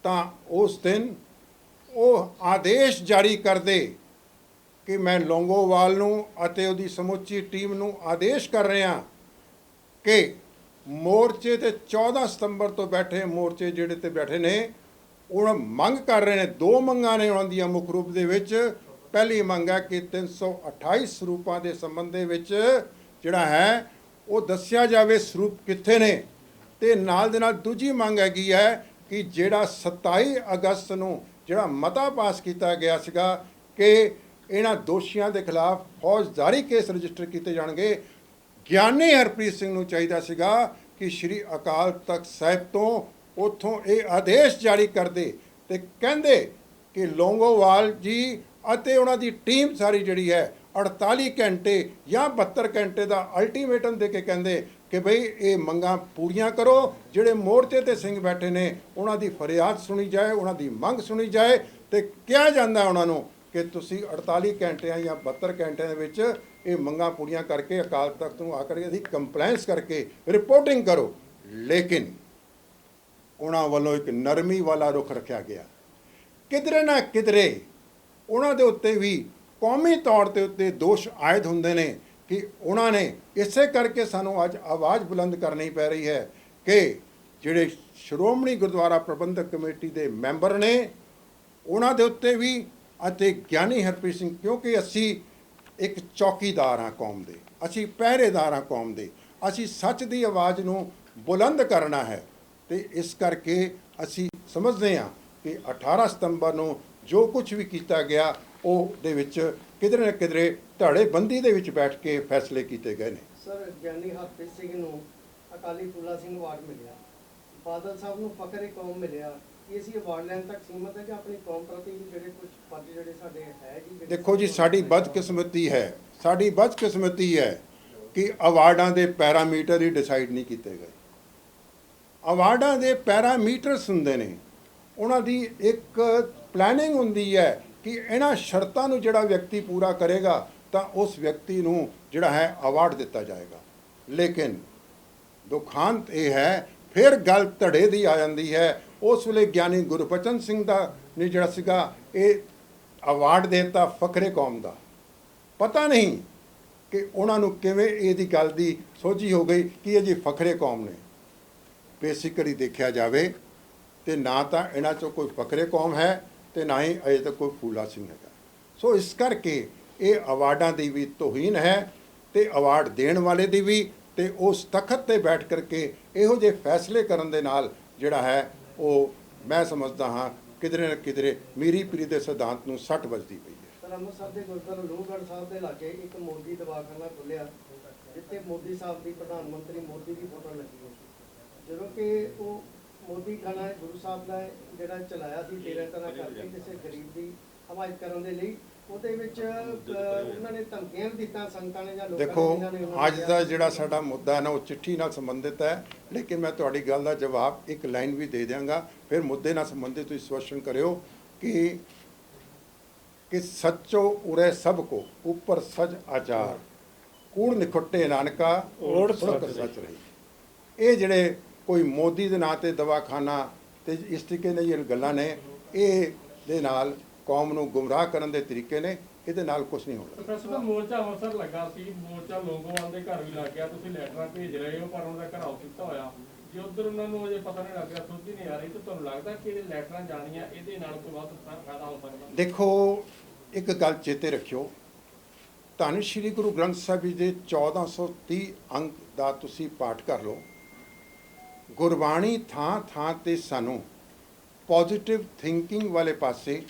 ਤਾਂ ਉਸ ਦਿਨ ਉਹ ਆਦੇਸ਼ ਜਾਰੀ ਕਰਦੇ ਕਿ ਮੈਂ ਲੌਂਗੋਵਾਲ ਨੂੰ ਅਤੇ ਉਹਦੀ ਸਮੁੱਚੀ ਟੀਮ ਨੂੰ ਆਦੇਸ਼ ਕਰ ਰਿਹਾ ਕਿ ਮੋਰਚੇ ਤੇ 14 ਸਤੰਬਰ ਤੋਂ ਬੈਠੇ ਮੋਰਚੇ ਜਿਹੜੇ ਤੇ ਬੈਠੇ ਨੇ ਉਹ ਮੰਗ ਕਰ ਰਹੇ ਨੇ। ਦੋ ਮੰਗਾਂ ਨੇ ਉਹਨਾਂ ਦੀਆਂ ਮੁੱਖ ਰੂਪ ਦੇ ਵਿੱਚ। ਪਹਿਲੀ ਮੰਗ ਹੈ ਕਿ 328 ਸਰੂਪਾਂ ਦੇ ਸੰਬੰਧ ਦੇ ਵਿੱਚ ਜਿਹੜਾ ਹੈ ਉਹ ਦੱਸਿਆ ਜਾਵੇ ਸਰੂਪ ਕਿੱਥੇ ਨੇ, ਤੇ ਨਾਲ ਦੇ ਨਾਲ ਦੂਜੀ ਮੰਗ ਹੈਗੀ ਹੈ ਕਿ ਜਿਹੜਾ 27 ਅਗਸਤ ਨੂੰ ਜਿਹੜਾ ਮਤਾ ਪਾਸ ਕੀਤਾ ਗਿਆ ਸੀਗਾ ਕਿ ਇਹਨਾਂ ਦੋਸ਼ੀਆਂ ਦੇ ਖਿਲਾਫ ਫੌਜਦਾਰੀ ਕੇਸ ਰਜਿਸਟਰ ਕੀਤੇ ਜਾਣਗੇ, ਗਿਆਨੀ ਹਰਪ੍ਰੀਤ ਸਿੰਘ ਨੂੰ ਚਾਹੀਦਾ ਸੀਗਾ ਕਿ ਸ਼੍ਰੀ ਅਕਾਲ ਤਖਤ ਸਾਹਿਬ ਤੋਂ ਉੱਥੋਂ ਇਹ ਆਦੇਸ਼ ਜਾਰੀ ਕਰਦੇ ਤੇ ਕਹਿੰਦੇ ਕਿ ਲੌਂਗੋਵਾਲ ਜੀ ਅਤੇ ਉਹਨਾਂ ਦੀ ਟੀਮ ਸਾਰੀ ਜਿਹੜੀ ਹੈ 48 ਘੰਟੇ ਜਾਂ 72 ਘੰਟੇ ਦਾ ਅਲਟੀਮੇਟਮ ਦੇ ਕੇ ਕਹਿੰਦੇ ਕਿ ਭਈ ਇਹ ਮੰਗਾਂ ਪੂਰੀਆਂ ਕਰੋ। ਜਿਹੜੇ ਮੋਰਚੇ ਤੇ ਸਿੰਘ ਬੈਠੇ ਨੇ ਉਹਨਾਂ ਦੀ ਫਰਿਆਦ ਸੁਣੀ ਜਾਏ, ਉਹਨਾਂ ਦੀ ਮੰਗ ਸੁਣੀ ਜਾਏ ਤੇ ਕਿਹਾ ਜਾਂਦਾ ਉਹਨਾਂ ਨੂੰ ਕਿ ਤੁਸੀਂ 48 ਘੰਟਿਆਂ ਜਾਂ 72 ਘੰਟਿਆਂ ਦੇ ਵਿੱਚ ਇਹ ਮੰਗਾਂ ਪੂਰੀਆਂ ਕਰਕੇ ਅਕਾਲ ਤਖਤ ਨੂੰ ਆ ਕਰਕੇ ਅਸੀਂ ਕੰਪਲੈਂਸ ਕਰਕੇ ਰਿਪੋਰਟਿੰਗ ਕਰੋ। ਲੇਕਿਨ ਉਹਨਾਂ ਵੱਲੋਂ ਇੱਕ ਨਰਮੀ ਵਾਲਾ ਰੁਖ ਰੱਖਿਆ ਗਿਆ। ਕਿਧਰੇ ਨਾ ਕਿਧਰੇ ਉਹਨਾਂ ਦੇ ਉੱਤੇ ਵੀ ਕੌਮੀ ਤੌਰ ਤੇ ਉੱਤੇ ਦੋਸ਼ ਆਇਦ ਹੁੰਦੇ ਨੇ ਕਿ ਉਹਨਾਂ ਨੇ ਇਸੇ ਕਰਕੇ ਸਾਨੂੰ ਅੱਜ ਆਵਾਜ਼ ਬੁਲੰਦ ਕਰਨੀ ਪੈ ਰਹੀ ਹੈ ਕਿ ਜਿਹੜੇ ਸ਼੍ਰੋਮਣੀ ਗੁਰਦੁਆਰਾ ਪ੍ਰਬੰਧਕ ਕਮੇਟੀ ਦੇ ਮੈਂਬਰ ਨੇ ਉਹਨਾਂ ਦੇ ਉੱਤੇ ਵੀ ਅਤੇ ਗਿਆਨੀ ਹਰਪ੍ਰੀਤ ਸਿੰਘ, ਕਿਉਂਕਿ ਅਸੀਂ ਇੱਕ ਚੌਕੀਦਾਰ ਹਾਂ ਕੌਮ ਦੇ, ਅਸੀਂ ਪਹਿਰੇਦਾਰ ਹਾਂ ਕੌਮ ਦੇ, ਅਸੀਂ ਸੱਚ ਦੀ ਆਵਾਜ਼ ਨੂੰ ਬੁਲੰਦ ਕਰਨਾ ਹੈ ਤੇ ਇਸ ਕਰਕੇ ਅਸੀਂ ਸਮਝਦੇ ਹਾਂ ਕਿ 18 ਸਤੰਬਰ ਨੂੰ ਜੋ ਕੁਝ ਵੀ ਕੀਤਾ ਗਿਆ ਉਹ ਦੇ ਵਿੱਚ ਕਿਧਰੇ ਨਾ ਕਿਧਰੇ ਧੜੇਬੰਦੀ ਦੇ ਵਿੱਚ ਬੈਠ ਕੇ ਫੈਸਲੇ ਕੀਤੇ ਗਏ ਨੇ। ਸਰ, ਗਿਆਨੀ ਹਰਪ੍ਰੀਤ ਸਿੰਘ ਨੂੰ ਅਕਾਲੀ ਫੂਲਾ ਸਿੰਘ ਅਵਾਰਡ ਮਿਲਿਆ, ਬਾਦਲ ਸਾਹਿਬ ਨੂੰ ਫਖਰ ਕੌਮ ਮਿਲਿਆ, ਕੀ ਅਸੀਂ ਅਵਾਰਡ ਲੈਣ ਤੱਕ ਸੀਮਤ ਹੈ ਕਿ ਆਪਣੀ ਕੌਮ ਪ੍ਰਤੀ ਵੀ ਜਿਹੜੇ ਕੁਝ ਪਦ ਜਿਹੜੇ ਸਾਡੇ ਹੈ ਜੀ? ਦੇਖੋ ਜੀ, ਸਾਡੀ ਬਦਕਿਸਮਤੀ ਹੈ, ਸਾਡੀ ਬਦਕਿਸਮਤੀ ਹੈ ਕਿ ਅਵਾਰਡਾਂ ਦੇ ਪੈਰਾਮੀਟਰ ਹੀ ਡਿਸਾਈਡ ਨਹੀਂ ਕੀਤੇ ਗਏ। ਅਵਾਰਡਾਂ ਦੇ ਪੈਰਾਮੀਟਰਸ ਹੁੰਦੇ ਨੇ, ਉਹਨਾਂ ਦੀ ਇੱਕ ਪਲੈਨਿੰਗ ਹੁੰਦੀ ਹੈ ਕਿ ਇਹਨਾਂ ਸ਼ਰਤਾਂ ਨੂੰ ਜਿਹੜਾ ਵਿਅਕਤੀ ਪੂਰਾ ਕਰੇਗਾ ਤਾਂ ਉਸ ਵਿਅਕਤੀ ਨੂੰ ਜਿਹੜਾ ਹੈ ਅਵਾਰਡ ਦਿੱਤਾ ਜਾਏਗਾ। ਲੇਕਿਨ ਦੁਖਾਂਤ ਇਹ ਹੈ ਫਿਰ ਗੱਲ ਧੜੇ ਦੀ ਆ ਜਾਂਦੀ ਹੈ। ਉਸ ਵੇਲੇ ਗਿਆਨੀ ਗੁਰਬਚਨ ਸਿੰਘ ਦਾ ਨੇ ਜਿਹੜਾ ਸੀਗਾ ਇਹ ਅਵਾਰਡ ਦੇਤਾ ਫਖਰੇ ਕੌਮ ਦਾ। ਪਤਾ ਨਹੀਂ ਕਿ ਉਹਨਾਂ ਨੂੰ ਕਿਵੇਂ ਇਹਦੀ ਗੱਲ ਦੀ ਸੋਝੀ ਹੋ ਗਈ ਕਿ ਇਹ ਜੀ ਫਖਰੇ ਕੌਮ ਨੇ। ਬੇਸਿਕਲੀ ਦੇਖਿਆ ਜਾਵੇ ਤੇ ਨਾ ਤਾਂ ਇਹਨਾਂ 'ਚੋਂ ਕੋਈ ਫਖਰੇ ਕੌਮ ਹੈ ਤੇ ਨਾ ਹੀ ਅਜੇ ਤੱਕ ਕੋਈ ਫੂਲਾ ਸਿੰਘ ਹੈਗਾ। ਸੋ ਇਸ ਕਰਕੇ ਇਹ ਅਵਾਰਡਾਂ ਦੀ ਵੀ ਤੋਹੀਨ ਹੈ ਤੇ ਅਵਾਰਡ ਦੇਣ ਵਾਲੇ ਦੀ ਵੀ, ਤੇ ਉਸ ਤਖਤ ਤੇ ਬੈਠ ਕਰਕੇ ਇਹੋ ਜਿਹੇ ਫੈਸਲੇ ਕਰਨ ਦੇ ਨਾਲ ਜਿਹੜਾ ਹੈ ਉਹ ਮੈਂ ਸਮਝਦਾ ਹਾਂ ਕਿਧਰੇ ਨਾ ਕਿਧਰੇ ਮੀਰੀ ਪੀਰੀ ਦੇ ਸਿਧਾਂਤ ਨੂੰ ਸੱਟ ਵੱਜਦੀ ਪਈ ਹੈ। ਸਰ, ਅੰਮ੍ਰਿਤਸਰ ਦੇ ਗੁਰਦੁਆਰਾ ਲੋਹਗੜ੍ਹ ਸਾਹਿਬ ਦੇ ਲਾਗੇ ਇੱਕ ਮੋਦੀ ਦਵਾਖਾਨਾ ਖੁੱਲਿਆ ਜਿੱਥੇ ਮੋਦੀ ਸਾਹਿਬ ਦੀ, ਪ੍ਰਧਾਨ ਮੰਤਰੀ ਮੋਦੀ ਦੀ ਫੋਟੋ ਲੱਗੀ ਹੈ, ਜਦੋਂ ਕਿ ਉਹ ਮੋਦੀ ਖਾਨਾ ਗੁਰੂ ਸਾਹਿਬ ਦਾ ਜਿਹੜਾ ਚਲਾਇਆ ਸੀ 13 ਤਰ੍ਹਾਂ ਕਰਕੇ ਕਿਸੇ ਗਰੀਬ ਦੀ ਹਮਾਇਤ ਕਰਨ ਦੇ ਲਈ, ਉਹਦੇ ਵਿੱਚ ਉਹਨਾਂ ਨੇ ਧਮਕੀਆਂ ਵੀ ਦਿੱਤੀਆਂ ਸੰਗਤਾਂ ਨੇ ਜਾਂ ਲੋਕਾਂ ਨੇ। ਦੇਖੋ, ਅੱਜ ਦਾ ਜਿਹੜਾ ਸਾਡਾ ਮੁੱਦਾ ਹੈ ਨਾ ਉਹ ਚਿੱਠੀ ਨਾਲ ਸੰਬੰਧਿਤ ਹੈ, ਲੇਕਿਨ ਮੈਂ ਤੁਹਾਡੀ ਗੱਲ ਦਾ ਜਵਾਬ ਇੱਕ ਲਾਈਨ ਵੀ ਦੇ ਦਿਆਂਗਾ। ਫਿਰ ਮੁੱਦੇ ਨਾਲ ਸੰਬੰਧਿਤ ਤੁਸੀਂ ਸਪਸ਼ਟ ਕਰਿਓ ਕਿ ਸੱਚੋ ਉਰੇ ਸਭ ਕੋ ਉੱਪਰ ਸਜ ਆਚਾਰ, ਕੂੜ ਨਿਖੁੱਟੇ ਨਾਨਕਾ ਓੜ ਸੱਚ ਰਹੀ। ਇਹ ਜਿਹੜੇ ਕੋਈ ਮੋਦੀ ਦੇ ਨਾਂ ਤੇ ਦਵਾਖਾਨਾ ਤੇ ਇਸ ਤਰੀਕੇ ਦੀਆਂ ਜਿਹੜੀਆਂ ਗੱਲਾਂ ਨੇ, ਇਹ ਦੇ ਨਾਲ ਕੌਮ ਨੂੰ ਗੁੰਮਰਾਹ ਕਰਨ ਦੇ ਤਰੀਕੇ ਨੇ, ਇਹਦੇ ਨਾਲ ਕੁਝ ਨਹੀਂ ਹੋਣਾ। ਪ੍ਰੋਫੈਸਰ, ਮੋਰਚਾ ਅੰਮ੍ਰਿਤਸਰ ਲੱਗਾ ਸੀ, ਮੋਰਚਾ ਲੋਂਗੋਵਾਲ ਦੇ ਘਰ ਵੀ ਲੱਗ ਗਿਆ, ਤੁਸੀਂ ਲੈਟਰਾਂ ਭੇਜ ਰਹੇ ਹੋ ਪਰ ਉਹਨਾਂ ਦਾ ਘਰਾਓ ਕੀਤਾ ਹੋਇਆ, ਜੇ ਉੱਧਰ ਉਹਨਾਂ ਨੂੰ ਅਜੇ ਪਤਾ ਨਹੀਂ ਲੱਗਿਆ, ਸੋਝੀ ਨਹੀਂ ਆ ਰਹੀ, ਤਾਂ ਤੁਹਾਨੂੰ ਲੱਗਦਾ ਕਿ ਇਹ ਲੈਟਰਾਂ ਜਾਣੀਆਂ ਇਹਦੇ ਨਾਲ ਕੋਈ ਵੱਧ ਫਾਇਦਾ ਹੋ ਸਕਦਾ? ਦੇਖੋ, ਇੱਕ ਗੱਲ ਚੇਤੇ ਰੱਖਿਓ, ਧੰਨ ਸ਼੍ਰੀ ਗੁਰੂ ਗ੍ਰੰਥ ਸਾਹਿਬ ਜੀ ਦੇ 1430 ਅੰਕ ਦਾ ਤੁਸੀਂ ਪਾਠ ਕਰ ਲਓ। ਗੁਰਬਾਣੀ ਥਾਂ ਥਾਂ ਤੇ ਸਾਨੂੰ ਪੋਜ਼ਿਟਿਵ ਥਿੰਕਿੰਗ ਵਾਲੇ ਪਾਸੇ,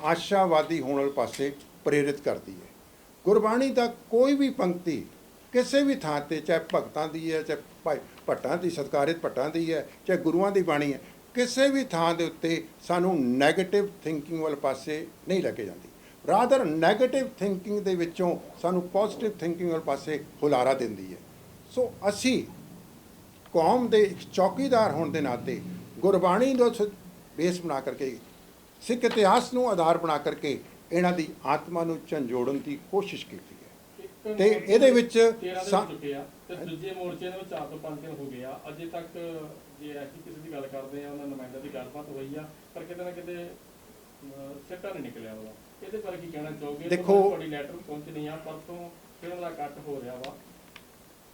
ਆਸ਼ਾਵਾਦੀ ਹੋਣ ਵਾਲੇ ਪਾਸੇ ਪ੍ਰੇਰਿਤ ਕਰਦੀ ਹੈ। ਗੁਰਬਾਣੀ ਦਾ ਕੋਈ ਵੀ ਪੰਕਤੀ ਕਿਸੇ ਵੀ ਥਾਂ ਤੇ, ਚਾਹੇ ਭਗਤਾਂ ਦੀ ਹੈ, ਚਾਹੇ ਭਾਈ ਭੱਟਾਂ ਦੀ, ਸਤਿਕਾਰਿਤ ਭੱਟਾਂ ਦੀ ਹੈ, ਚਾਹੇ ਗੁਰੂਆਂ ਦੀ ਬਾਣੀ ਹੈ, ਕਿਸੇ ਵੀ ਥਾਂ ਦੇ ਉੱਤੇ ਸਾਨੂੰ ਨੈਗੇਟਿਵ ਥਿੰਕਿੰਗ ਵਾਲੇ ਪਾਸੇ ਨਹੀਂ ਲੈ ਕੇ ਜਾਂਦੀ। ਰਾਦਰ ਨੈਗੇਟਿਵ ਥਿੰਕਿੰਗ ਦੇ ਵਿੱਚੋਂ ਸਾਨੂੰ ਪੋਜ਼ਿਟਿਵ ਥਿੰਕਿੰਗ ਵਾਲੇ ਪਾਸੇ ਹੁਲਾਰਾ ਦਿੰਦੀ ਹੈ। ਸੋ ਅਸੀਂ ਕੌਮ ਦੇ ਇੱਕ ਚੌਕੀਦਾਰ ਹੋਣ ਦੇ ਨਾਤੇ ਗੁਰਬਾਣੀ ਨੂੰ ਬੇਸ ਬਣਾ ਕਰਕੇ ਸਿੱਖ ਇਤਿਹਾਸ ਨੂੰ ਆਧਾਰ ਬਣਾ ਕਰਕੇ ਇਹਨਾਂ ਦੀ ਆਤਮਾ ਨੂੰ ਝੰਜੋੜਨ ਦੀ ਕੋਸ਼ਿਸ਼ ਕੀਤੀ ਹੈ। ਤੇ ਇਹਦੇ ਵਿੱਚ 13 ਦਿਨ ਹੋ ਚੁੱਕੇ ਆ ਤੇ ਦੂਜੇ ਮੋਰਚੇ ਦੇ ਵਿੱਚ 4 ਤੋਂ 5 ਦਿਨ ਹੋ ਗਏ ਆ, ਅਜੇ ਤੱਕ ਜੇ ਐਸੀ ਕਿਸੇ ਦੀ ਗੱਲ ਕਰਦੇ ਆ ਉਹਨਾਂ ਨੁਮਾਇੰਦਿਆਂ ਦੀ ਗੱਲਬਾਤ ਹੋਈ ਆ, ਪਰ ਕਿਤੇ ਨਾ ਕਿਤੇ ਸਿੱਟਾ ਨਹੀਂ ਨਿਕਲਿਆ ਉਹਦਾ। ਇਹਦੇ ਬਾਰੇ ਕੀ ਕਹਿਣਾ ਚਾਹੋਗੇ? ਦੇਖੋ, ਤੁਹਾਡੀ ਲੈਟਰ ਪਹੁੰਚਣੀ ਆ, ਪਰਸੋਂ ਫਿਰ ਦਾ ਕੱਟ ਹੋ ਰਿਹਾ ਵਾ।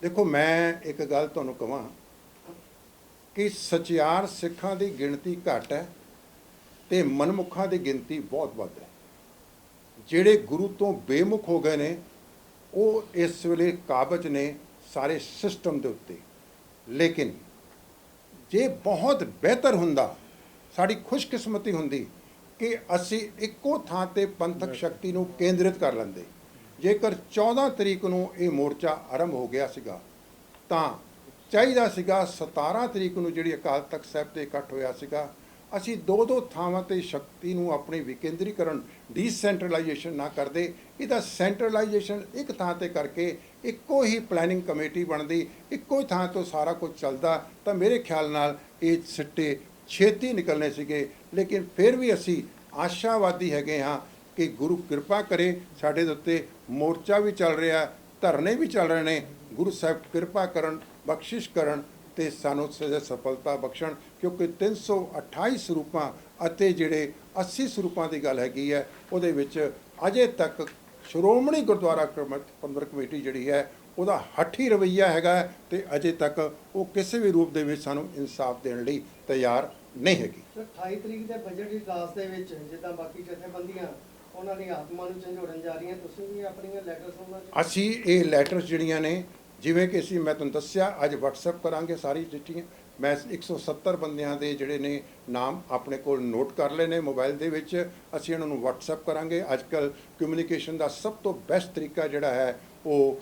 ਦੇਖੋ, ਮੈਂ ਇੱਕ ਗੱਲ ਤੁਹਾਨੂੰ ਕਹਾਂ ਕਿ ਸਚਿਆਰ ਸਿੱਖਾਂ ਦੀ ਗਿਣਤੀ ਘੱਟ ਹੈ ਤੇ ਮਨਮੁਖਾਂ ਦੀ ਗਿਣਤੀ ਬਹੁਤ ਵੱਧ ਹੈ। ਜਿਹੜੇ ਗੁਰੂ ਤੋਂ ਬੇਮੁਖ ਹੋ ਗਏ ਨੇ ਉਹ ਇਸ ਵੇਲੇ ਕਾਬਜ਼ ਨੇ ਸਾਰੇ ਸਿਸਟਮ ਦੇ ਉੱਤੇ। ਲੇਕਿਨ ਜੇ ਬਹੁਤ ਬਿਹਤਰ ਹੁੰਦਾ, ਸਾਡੀ ਖੁਸ਼ਕਿਸਮਤੀ ਹੁੰਦੀ ਕਿ ਅਸੀਂ ਇੱਕੋ ਥਾਂ ਤੇ ਪੰਥਕ ਸ਼ਕਤੀ ਨੂੰ ਕੇਂਦਰਿਤ ਕਰ ਲੈਂਦੇ। ਜੇਕਰ 14 ਤਰੀਕ ਨੂੰ ਇਹ ਮੋਰਚਾ ਆਰੰਭ ਹੋ ਗਿਆ ਸੀਗਾ ਤਾਂ ਚਾਹੀਦਾ ਸੀਗਾ 17 ਤਰੀਕ ਨੂੰ ਜਿਹੜੀ ਅਕਾਲ ਤਖਤ ਸਾਹਿਬ ਤੇ ਇਕੱਠ ਹੋਇਆ ਸੀਗਾ, ਅਸੀਂ ਦੋ ਥਾਵਾਂ ਤੇ ਸ਼ਕਤੀ ਨੂੰ ਆਪਣੀ ਵਿਕੇਂਦਰੀਕਰਨ ਡੀਸੈਂਟਰਲਾਈਜੇਸ਼ਨ ਨਾ ਕਰਦੇ, ਇਹਦਾ ਸੈਂਟਰਲਾਈਜੇਸ਼ਨ ਇੱਕ ਥਾਂ ਤੇ ਕਰਕੇ ਇੱਕੋ ਹੀ ਪਲੈਨਿੰਗ ਕਮੇਟੀ ਬਣਦੀ, ਇੱਕੋ ਹੀ ਥਾਂ ਤੋਂ ਸਾਰਾ ਕੁਝ ਚੱਲਦਾ ਤਾਂ ਮੇਰੇ ਖਿਆਲ ਨਾਲ ਇਹ ਸਿੱਟੇ ਛੇਤੀ ਨਿਕਲਣੇ ਸੀਗੇ। ਲੇਕਿਨ ਫਿਰ ਵੀ ਅਸੀਂ ਆਸ਼ਾਵਾਦੀ ਹੈਗੇ ਹਾਂ ਕਿ ਗੁਰੂ ਕਿਰਪਾ ਕਰੇ, ਸਾਡੇ ਦੇ ਉੱਤੇ ਮੋਰਚਾ ਵੀ ਚੱਲ ਰਿਹਾ, ਧਰਨੇ ਵੀ ਚੱਲ ਰਹੇ ਨੇ। ਗੁਰੂ ਸਾਹਿਬ ਕਿਰਪਾ ਕਰਨ, ਬਖਸ਼ਿਸ਼ ਕਰਨ ਤੇ ਸਾਨੂੰ ਸਫਲਤਾ ਬਖਸ਼ਣ, ਕਿਉਂਕਿ 328 ਸਰੂਪਾਂ ਅਤੇ ਜਿਹੜੇ 80 ਸਰੂਪਾਂ ਦੀ ਗੱਲ ਹੈਗੀ ਹੈ ਉਹਦੇ ਵਿੱਚ ਅਜੇ ਤੱਕ ਸ਼੍ਰੋਮਣੀ ਗੁਰਦੁਆਰਾ ਪ੍ਰਬੰਧਕ ਕਮੇਟੀ ਜਿਹੜੀ ਹੈ ਉਹਦਾ ਹੱਠੀ ਰਵੱਈਆ ਹੈਗਾ ਤੇ ਅਜੇ ਤੱਕ ਉਹ ਕਿਸੇ ਵੀ ਰੂਪ ਦੇ ਵਿੱਚ ਸਾਨੂੰ ਇਨਸਾਫ ਦੇਣ ਲਈ ਤਿਆਰ ਨਹੀਂ ਹੈਗੀ। 28 ਤਰੀਕ ਦੇ ਬਜਟ ਇਜਲਾਸ ਦੇ ਵਿੱਚ ਜਿੱਦਾਂ ਬਾਕੀ ਜਥੇਬੰਦੀਆਂ ਉਹਨਾਂ ਦੀ ਆਤਮਾ ਨੂੰ ਝੰਜੋੜਨ ਜਾ ਰਹੀਆਂ, ਤੁਸੀਂ ਵੀ ਆਪਣੀਆਂ ਲੈਟਰਸ ਉਹਨਾਂ 'ਚ ਅਸੀਂ ਇਹ ਲੈਟਰਸ ਜਿਹੜੀਆਂ ਨੇ, ਜਿਵੇਂ ਕਿ ਮੈਂ ਤੁਹਾਨੂੰ ਦੱਸਿਆ, ਅੱਜ WhatsApp ਕਰਾਂਗੇ ਸਾਰੀ ਚਿੱਠੀਆਂ। ਮੈਂ 170 ਬੰਦਿਆਂ ਦੇ ਜਿਹੜੇ ਨੇ ਨਾਮ ਆਪਣੇ ਕੋਲ ਨੋਟ ਕਰ ਲਏ ਨੇ ਮੋਬਾਈਲ ਦੇ ਵਿੱਚ, ਅਸੀਂ ਇਹਨਾਂ ਨੂੰ WhatsApp ਕਰਾਂਗੇ। ਅੱਜ ਕੱਲ੍ਹ ਕਮਿਊਨੀਕੇਸ਼ਨ ਦਾ ਸਭ ਤੋਂ ਬੈਸਟ ਤਰੀਕਾ ਜਿਹੜਾ ਹੈ ਉਹ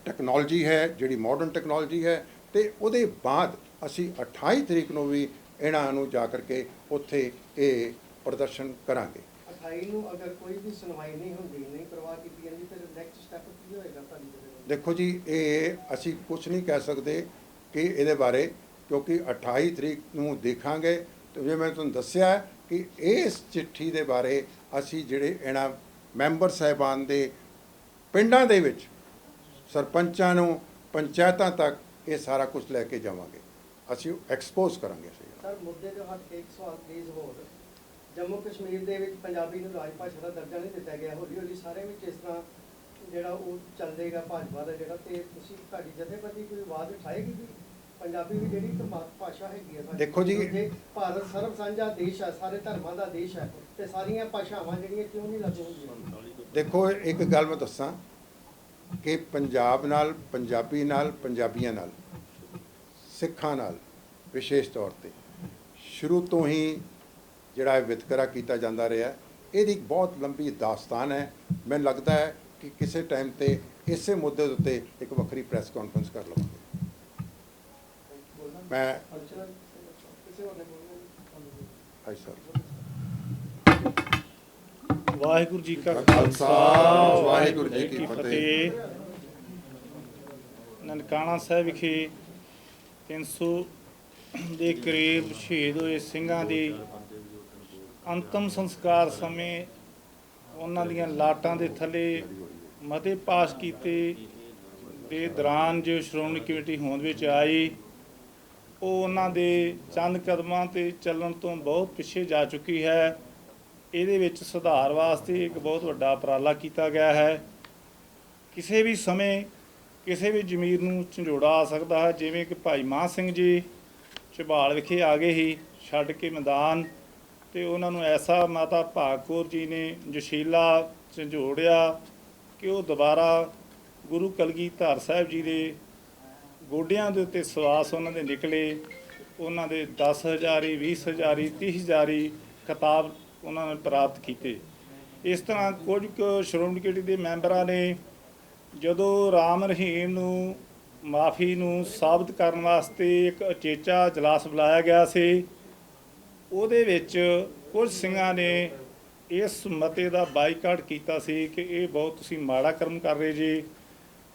ਟੈਕਨੋਲੋਜੀ ਹੈ, ਜਿਹੜੀ ਮਾਡਰਨ ਟੈਕਨੋਲੋਜੀ ਹੈ। ਤੇ ਉਹਦੇ ਬਾਅਦ ਅਸੀਂ 28 ਤਰੀਕ ਨੂੰ ਵੀ ਇਹਨਾਂ ਨੂੰ ਜਾ ਕਰਕੇ ਉੱਥੇ ਇਹ ਪ੍ਰਦਰਸ਼ਨ ਕਰਾਂਗੇ। 28 ਨੂੰ ਅਗਰ ਕੋਈ ਵੀ ਸੁਣਵਾਈ ਨਹੀਂ ਹੁੰਦੀ, ਨਹੀਂ ਪਰਵਾਹ ਕੀਤੀ ਜਾਂਦੀ, ਫਿਰ ਨੈਕਸਟ ਸਟੈਪ ਕੀ ਹੋਏਗਾ ਤੁਹਾਡੀ ਜਿਹੜੇ? ਦੇਖੋ ਜੀ, ਇਹ ਅਸੀਂ ਕੁਝ ਨਹੀਂ ਕਹਿ ਸਕਦੇ ਕਿ ਇਹਦੇ ਬਾਰੇ, ਕਿਉਂਕਿ 28 ਤਰੀਕ ਨੂੰ ਦੇਖਾਂਗੇ। ਤੇ ਜੇ ਮੈਂ ਤੁਹਾਨੂੰ ਦੱਸਿਆ ਕਿ ਇਸ ਚਿੱਠੀ ਦੇ ਬਾਰੇ ਅਸੀਂ ਜਿਹੜੇ ਇਹਨਾਂ ਮੈਂਬਰ ਸਾਹਿਬਾਨ ਦੇ ਪਿੰਡਾਂ ਦੇ ਵਿੱਚ ਸਰਪੰਚਾਂ ਨੂੰ, ਪੰਚਾਇਤਾਂ ਤੱਕ ਇਹ ਸਾਰਾ ਕੁਝ ਲੈ ਕੇ ਜਾਵਾਂਗੇ, ਅਸੀਂ ਐਕਸਪੋਜ਼ ਕਰਾਂਗੇ। ਸਰ, ਮੁੱਦੇ ਦੇ ਹੱਥ ਇੱਕ ਸਵਾਲ ਪਲੀਜ਼ ਹੋਰ। ਜੰਮੂ ਕਸ਼ਮੀਰ ਦੇ ਵਿੱਚ ਪੰਜਾਬੀ ਨੂੰ ਰਾਜ ਭਾਸ਼ਾ ਦਾ ਦਰਜਾ ਨਹੀਂ ਦਿੱਤਾ ਗਿਆ, ਹੌਲੀ ਹੌਲੀ ਸਾਰੇ ਵਿੱਚ ਇਸ ਤਰ੍ਹਾਂ ਜਿਹੜਾ ਉਹ ਚੱਲੇਗਾ ਭਾਜਪਾ ਦਾ ਜਿਹੜਾ, ਤੇ ਤੁਸੀਂ ਤੁਹਾਡੀ ਜਥੇਬੰਦੀ ਕੋਈ ਆਵਾਜ਼ ਉਠਾਏਗੀ ਕਿ ਪੰਜਾਬੀ ਵੀ ਜਿਹੜੀ ਇੱਕ ਮਾਤ ਭਾਸ਼ਾ ਹੈਗੀ ਹੈ ਸਾਡੀ? ਦੇਖੋ ਜੀ, ਜੇ ਭਾਰਤ ਸਰਬ ਸਾਂਝਾ ਦੇਸ਼ ਹੈ, ਸਾਰੇ ਧਰਮਾਂ ਦਾ ਦੇਸ਼ ਹੈ, ਤੇ ਸਾਰੀਆਂ ਭਾਸ਼ਾਵਾਂ ਜਿਹੜੀਆਂ ਕਿਉਂ ਨਹੀਂ ਲਾਗੂ ਹੁੰਦੀਆਂ? ਦੇਖੋ, ਇੱਕ ਗੱਲ ਮੈਂ ਦੱਸਾਂ ਕਿ ਪੰਜਾਬ ਨਾਲ, ਪੰਜਾਬੀ ਨਾਲ, ਪੰਜਾਬੀਆਂ ਨਾਲ, ਸਿੱਖਾਂ ਨਾਲ ਵਿਸ਼ੇਸ਼ ਤੌਰ ਤੇ ਸ਼ੁਰੂ ਤੋਂ ਹੀ ਜਿਹੜਾ ਵਿਤਕਰਾ ਕੀਤਾ ਜਾਂਦਾ ਰਿਹਾ, ਇਹਦੀ ਇੱਕ ਬਹੁਤ ਲੰਬੀ ਦਾਸਤਾਨ ਹੈ। ਮੈਨੂੰ ਲੱਗਦਾ ਹੈ ਕਿ ਕਿਸੇ ਟਾਈਮ ਤੇ ਇਸੇ ਮੁੱਦੇ ਦੇ ਉੱਤੇ ਇੱਕ ਵੱਖਰੀ ਪ੍ਰੈਸ ਕਾਨਫਰੰਸ ਕਰ ਲਵਾਂਗੇ। ਮੈਂ ਹਾਈ ਸਰ। ਵਾਹਿਗੁਰੂ ਜੀ ਕਾ ਖਾਲਸਾ, ਵਾਹਿਗੁਰੂ ਜੀ ਕੀ ਫਤਿਹ। ਨਨਕਾਣਾ ਸਾਹਿਬ ਵਿਖੇ 300 ਦੇ ਕਰੀਬ ਸ਼ਹੀਦ ਹੋਏ ਸਿੰਘਾਂ ਦੇ ਅੰਤਮ ਸੰਸਕਾਰ ਸਮੇਂ ਉਹਨਾਂ ਦੀਆਂ ਲਾਟਾਂ ਦੇ ਥੱਲੇ ਮਤੇ ਪਾਸ ਕੀਤੇ ਦੇ ਦੌਰਾਨ ਜੋ ਸ਼੍ਰੋਮਣੀ ਕਮੇਟੀ ਹੋਂਦ ਵਿੱਚ ਆਈ, ਉਹ ਉਹਨਾਂ ਦੇ ਚੰਦ ਕਦਮਾਂ ਤੇ ਚੱਲਣ ਤੋਂ ਬਹੁਤ ਪਿੱਛੇ ਜਾ ਚੁੱਕੀ ਹੈ। ਇਹਦੇ ਵਿੱਚ ਸੁਧਾਰ ਵਾਸਤੇ ਇੱਕ ਬਹੁਤ ਵੱਡਾ ਉਪਰਾਲਾ ਕੀਤਾ ਗਿਆ ਹੈ। ਕਿਸੇ ਵੀ ਸਮੇਂ ਕਿਸੇ ਵੀ ਜ਼ਮੀਰ ਨੂੰ ਝੰਜੋੜਾ ਆ ਸਕਦਾ ਹੈ, ਜਿਵੇਂ ਕਿ ਭਾਈ ਮਾਨ ਸਿੰਘ ਜੀ ਝਬਾਲ ਵਿਖੇ ਆ ਗਏ ਹੀ ਛੱਡ ਕੇ ਮੈਦਾਨ, ਤੇ ਉਹਨਾਂ ਨੂੰ ਐਸਾ ਮਾਤਾ ਭਾਗ ਕੌਰ ਜੀ ਨੇ ਜੋਸ਼ੀਲਾ ਝੰਜੋੜਿਆ ਕਿ ਉਹ ਦੁਬਾਰਾ ਗੁਰੂ ਕਲਗੀਧਰ ਸਾਹਿਬ ਜੀ ਦੇ ਗੋਡਿਆਂ ਦੇ ਉੱਤੇ ਸਵਾਸ ਉਹਨਾਂ ਦੇ ਨਿਕਲੇ। ਉਹਨਾਂ ਦੇ 10 ਹਜ਼ਾਰੀ, 20 ਹਜ਼ਾਰੀ, 30 ਹਜ਼ਾਰੀ ਖਿਤਾਬ ਉਹਨਾਂ ਨੇ ਪ੍ਰਾਪਤ ਕੀਤੇ। ਇਸ ਤਰ੍ਹਾਂ ਕੁਝ ਕੁ ਸ਼੍ਰੋਮਣੀ ਕਮੇਟੀ ਦੇ ਮੈਂਬਰਾਂ ਨੇ ਜਦੋਂ ਰਾਮ ਰਹੀਮ ਨੂੰ ਮਾਫੀ ਨੂੰ ਸਾਬਤ ਕਰਨ ਵਾਸਤੇ ਇੱਕ ਉਚੇਚਾ ਇਜਲਾਸ ਬੁਲਾਇਆ ਗਿਆ ਸੀ, ਉਹਦੇ ਵਿੱਚ ਕੁਝ ਸਿੰਘਾਂ ਨੇ ਇਸ ਮਤੇ ਦਾ ਬਾਈਕਾਟ ਕੀਤਾ ਸੀ ਕਿ ਇਹ ਬਹੁਤ ਤੁਸੀਂ ਮਾੜਾ ਕਰਮ ਕਰ ਰਹੇ ਜੀ,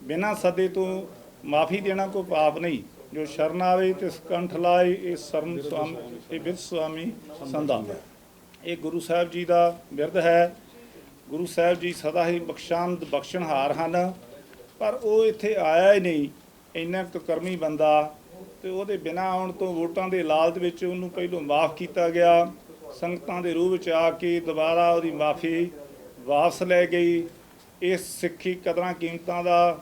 ਬਿਨਾਂ ਸੱਦੇ ਤੋਂ ਮਾਫੀ ਦੇਣਾ ਕੋਈ ਪਾਪ ਨਹੀਂ, ਜੋ ਸ਼ਰਨ ਆਵੇ ਤੇ ਕੰਠ ਲਾਏ ਇਹ ਸ਼ਰਨ ਸੁਆਮੀ, ਇਹ ਬਿਰਧ ਸੁਆਮੀ ਸੰਦਾ। ਇਹ ਗੁਰੂ ਸਾਹਿਬ ਜੀ ਦਾ ਬਿਰਧ ਹੈ। ਗੁਰੂ ਸਾਹਿਬ ਜੀ ਸਦਾ ਹੀ ਬਖਸ਼ਣਹਾਰ ਹਨ, ਪਰ ਉਹ ਇੱਥੇ ਆਇਆ ਹੀ ਨਹੀਂ। ਇੰਨਾ ਕੁ ਕਰਮੀ ਬੰਦਾ, ਤੇ ਉਹਦੇ ਬਿਨਾਂ ਆਉਣ ਤੋਂ ਵੋਟਾਂ ਦੇ ਲਾਲਚ ਵਿੱਚ ਉਹਨੂੰ ਪਹਿਲੋਂ ਮਾਫ ਕੀਤਾ ਗਿਆ। ਸੰਗਤਾਂ ਦੇ ਰੂਹ ਵਿੱਚ ਆ ਕੇ ਦੁਬਾਰਾ ਉਹਦੀ ਮਾਫੀ ਵਾਪਸ ਲੈ ਗਈ। ਇਸ ਸਿੱਖੀ ਕਦਰਾਂ ਕੀਮਤਾਂ ਦਾ,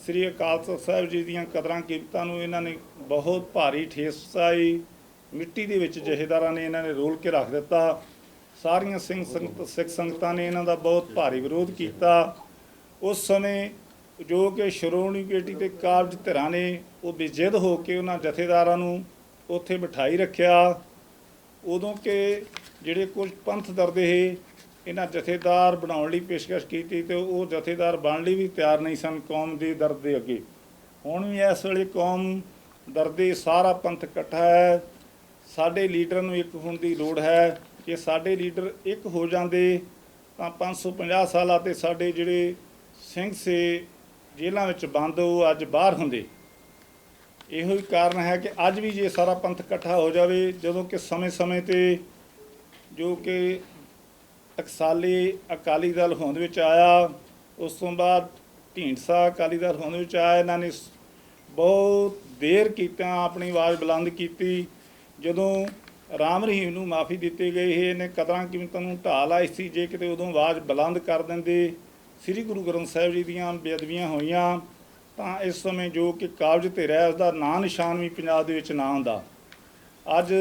ਸ੍ਰੀ ਅਕਾਲ ਤਖ਼ਤ ਸਾਹਿਬ ਜੀ ਦੀਆਂ ਕਦਰਾਂ ਕੀਮਤਾਂ ਨੂੰ ਇਹਨਾਂ ਨੇ ਬਹੁਤ ਭਾਰੀ ਠੇਸ ਪਹੁੰਚਾਈ। ਮਿੱਟੀ ਦੇ ਵਿੱਚ ਜਥੇਦਾਰਾਂ ਨੇ ਇਹਨਾਂ ਨੇ ਰੋਲ ਕੇ ਰੱਖ ਦਿੱਤਾ। ਸਾਰੀਆਂ ਸਿੱਖ ਸੰਗਤਾਂ ਨੇ ਇਹਨਾਂ ਦਾ ਬਹੁਤ ਭਾਰੀ ਵਿਰੋਧ ਕੀਤਾ। ਉਸ ਸਮੇਂ ਜੋ ਕਿ ਸ਼੍ਰੋਮਣੀ ਕਮੇਟੀ ਤੇ ਕਾਰਜ ਧਿਰਾਂ ਨੇ ਉਹ ਬੇਜਿੱਦ ਹੋ ਕੇ ਉਹਨਾਂ ਜਥੇਦਾਰਾਂ ਨੂੰ ਉੱਥੇ ਬਿਠਾਈ ਰੱਖਿਆ। ਉਦੋਂ ਕਿ ਜਿਹੜੇ ਕੁਝ ਪੰਥ ਦਰਦੇ ਸੀ, ਇਹਨਾਂ ਜਥੇਦਾਰ ਬਣਾਉਣ ਲਈ ਪੇਸ਼ਕਸ਼ ਕੀਤੀ ਤੇ ਉਹ ਜਥੇਦਾਰ ਬਣਨ ਲਈ ਵੀ ਤਿਆਰ ਨਹੀਂ ਸਨ ਕੌਮ ਦੇ ਦਰਦ ਦੇ ਅੱਗੇ। ਹੁਣ ਵੀ ਇਸ ਵੇਲੇ ਕੌਮ ਦਰਦੇ, ਸਾਰਾ ਪੰਥ ਇਕੱਠਾ ਹੈ। ਸਾਡੇ ਲੀਡਰ ਨੂੰ ਇੱਕ ਹੋਣ ਦੀ ਲੋੜ ਹੈ। ਜੇ ਸਾਡੇ ਲੀਡਰ ਇੱਕ ਹੋ ਜਾਂਦੇ ਤਾਂ 550 ਸਾਲਾਂ ਤੇ ਸਾਡੇ ਜਿਹੜੇ ਸਿੰਘ ਸੇ ਜੇਲ੍ਹਾਂ ਵਿੱਚ ਬੰਦ, ਉਹ ਅੱਜ ਬਾਹਰ ਹੁੰਦੇ। ਇਹੋ ਹੀ ਕਾਰਨ ਹੈ ਕਿ ਅੱਜ ਵੀ ਜੇ ਸਾਰਾ ਪੰਥ ਇਕੱਠਾ ਹੋ ਜਾਵੇ, ਜਦੋਂ ਕਿ ਸਮੇਂ-ਸਮੇਂ ਤੇ ਜੋ ਕਿ ਟਕਸਾਲੀ ਅਕਾਲੀ ਦਲ ਹੋਂਦ ਵਿੱਚ ਆਇਆ, ਉਸ ਤੋਂ ਬਾਅਦ ਢੀਂਡਸਾ ਅਕਾਲੀ ਦਲ ਹੋਂਦ ਵਿੱਚ ਆਇਆ, ਇਹਨਾਂ ਨੇ ਬਹੁਤ ਦੇਰ ਕੀਤਾ ਆਪਣੀ ਆਵਾਜ਼ ਬੁਲੰਦ ਕੀਤੀ। ਜਦੋਂ ਰਾਮ ਰਹੀਮ ਨੂੰ ਮਾਫੀ ਦਿੱਤੀ ਗਈ ਹੈ, ਇਹਨੇ ਕਦਰਾਂ ਕੀਮਤਾਂ ਨੂੰ ਢਾਹ ਲਾਈ ਸੀ। ਜੇ ਕਿਤੇ ਉਦੋਂ ਆਵਾਜ਼ ਬੁਲੰਦ ਕਰ ਦਿੰਦੇ, ਸ੍ਰੀ ਗੁਰੂ ਗ੍ਰੰਥ ਸਾਹਿਬ ਜੀ ਦੀਆਂ ਬੇਅਦਬੀਆਂ ਹੋਈਆਂ, ਤਾਂ ਇਸ ਸਮੇਂ ਜੋ ਕਿ ਕਾਬਜ਼ ਤੇ ਰਹਿ ਉਸਦਾ ਨਾਂ ਨਿਸ਼ਾਨ ਵੀ ਪੰਜਾਬ ਦੇ ਵਿੱਚ ਨਾ ਹੁੰਦਾ। ਅੱਜ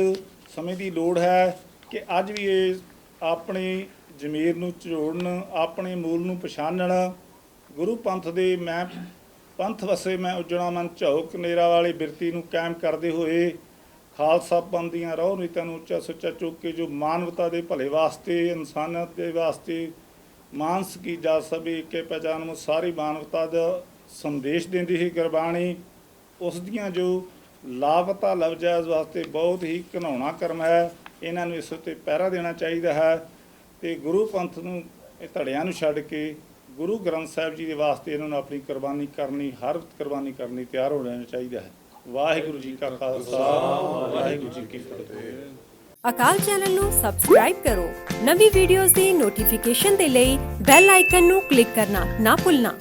ਸਮੇਂ ਦੀ ਲੋੜ ਹੈ ਕਿ ਅੱਜ ਵੀ ਇਹ ਆਪਣੀ ਜ਼ਮੀਰ ਨੂੰ ਝੋੜਨ, ਆਪਣੇ ਮੂਲ ਨੂੰ ਪਛਾਣਨ। ਗੁਰੂ ਪੰਥ ਦੇ ਮੈਂ ਪੰਥ ਵਸੇ ਮੈਂ ਉਜਣਾ ਮਨ ਝੌਕ ਨੇਰਾ ਵਾਲੀ ਬਿਰਤੀ ਨੂੰ ਕਾਇਮ ਕਰਦੇ ਹੋਏ ਖਾਲਸਾ ਪੰਥ ਦੀਆਂ ਰਹੁ ਨੀਤਾਂ ਨੂੰ ਉੱਚਾ ਸੁੱਚਾ ਚੁੱਕ ਕੇ ਜੋ ਮਾਨਵਤਾ ਦੇ ਭਲੇ ਵਾਸਤੇ, ਇਨਸਾਨੀਅਤ ਦੇ ਵਾਸਤੇ ਮਾਨਸ ਕੀ ਜਾ ਸਭੇ ਕੇ ਪਹਿਚਾਨ ਨੂੰ ਸਾਰੀ ਮਾਨਵਤਾ ਦਾ ਸੰਦੇਸ਼ ਦਿੰਦੀ ਸੀ ਗੁਰਬਾਣੀ, ਉਸ ਦੀਆਂ ਜੋ ਲਾਪਤਾ ਲਫ਼ਜ਼ਾਂ ਵਾਸਤੇ ਬਹੁਤ ਹੀ ਘਿਨਾਉਣਾ ਕਰਮ ਹੈ। ਇਹਨਾਂ ਨੂੰ ਇਸ ਉੱਤੇ ਪਹਿਰਾ ਦੇਣਾ ਚਾਹੀਦਾ ਹੈ ਤੇ ਗੁਰੂ ਪੰਥ ਨੂੰ ਇਹ ਧੜਿਆਂ ਨੂੰ ਛੱਡ ਕੇ ਗੁਰੂ ਗ੍ਰੰਥ ਸਾਹਿਬ ਜੀ ਦੇ ਵਾਸਤੇ ਇਹਨਾਂ ਨੂੰ ਆਪਣੀ ਕੁਰਬਾਨੀ ਕਰਨੀ, ਹਰ ਕੁਰਬਾਨੀ ਕਰਨੀ ਤਿਆਰ ਹੋ ਜਾਣਾ ਚਾਹੀਦਾ ਹੈ। ਵਾਹਿਗੁਰੂ ਜੀ ਕਾ ਖਾਲਸਾ, ਵਾਹਿਗੁਰੂ ਜੀ ਕੀ ਫਤਿਹ। ਅਕਾਲ ਚੈਨਲ ਨੂੰ ਸਬਸਕ੍ਰਾਈਬ ਕਰੋ। ਨਵੀਂ ਵੀਡੀਓਜ਼ ਦੀ ਨੋਟੀਫਿਕੇਸ਼ਨ ਦੇ ਲਈ ਬੈਲ ਆਈਕਨ ਨੂੰ ਕਲਿੱਕ ਕਰਨਾ ਨਾ ਭੁੱਲਣਾ।